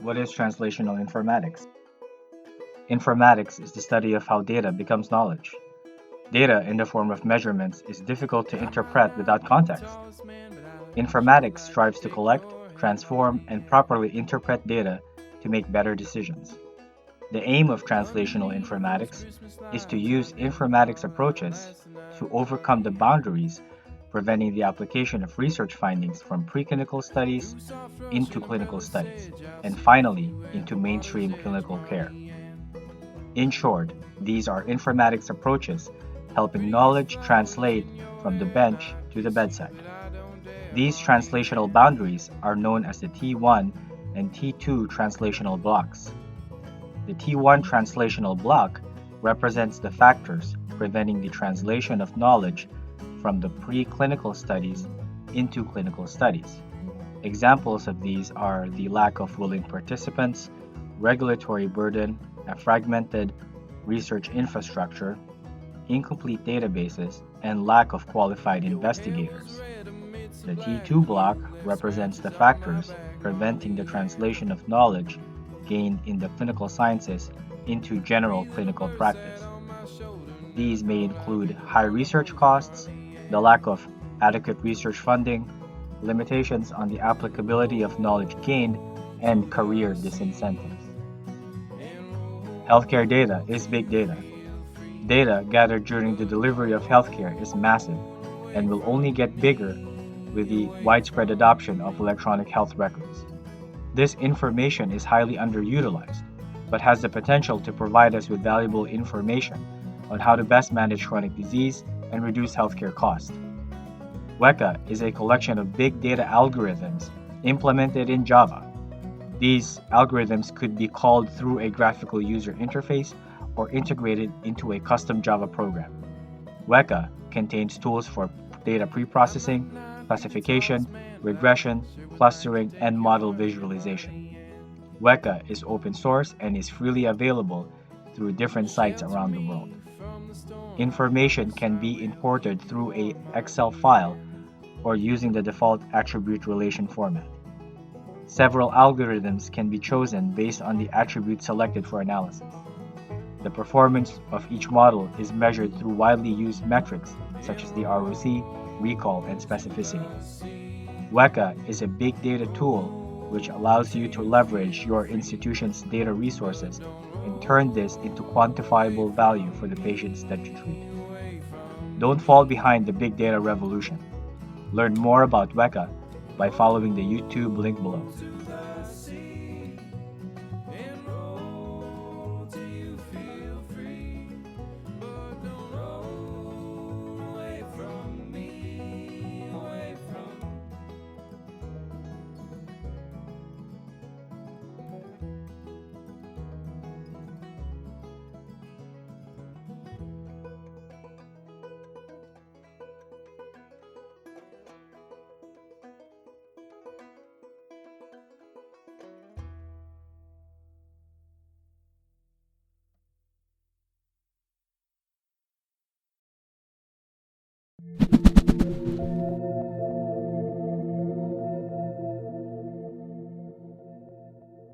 What is translational informatics? Informatics is the study of how data becomes knowledge. Data in the form of measurements is difficult to interpret without context. Informatics strives to collect, transform, and properly interpret data to make better decisions. The aim of translational informatics is to use informatics approaches to overcome the boundaries preventing the application of research findings from preclinical studies into clinical studies, and finally into mainstream clinical care. In short, these are informatics approaches helping knowledge translate from the bench to the bedside. These translational boundaries are known as the T1 and T2 translational blocks. The T1 translational block represents the factors preventing the translation of knowledge from the preclinical studies into clinical studies. Examples of these are the lack of willing participants, regulatory burden, a fragmented research infrastructure, incomplete databases, and lack of qualified investigators. The T2 block represents the factors preventing the translation of knowledge gained in the clinical sciences into general clinical practice. These may include high research costs, the lack of adequate research funding, limitations on the applicability of knowledge gained, and career disincentives. Healthcare data is big data. Data gathered during the delivery of healthcare is massive and will only get bigger with the widespread adoption of electronic health records. This information is highly underutilized, but has the potential to provide us with valuable information on how to best manage chronic disease and reduce healthcare costs. Weka is a collection of big data algorithms implemented in Java. These algorithms could be called through a graphical user interface or integrated into a custom Java program. Weka contains tools for data preprocessing, classification, regression, clustering, and model visualization. Weka is open source and is freely available through different sites around the world. Information can be imported through a Excel file or using the default attribute relation format. Several algorithms can be chosen based on the attribute selected for analysis. The performance of each model is measured through widely used metrics such as the ROC, recall, and specificity. Weka is a big data tool which allows you to leverage your institution's data resources and turn this into quantifiable value for the patients that you treat. Don't fall behind the big data revolution. Learn more about Weka by following the YouTube link below.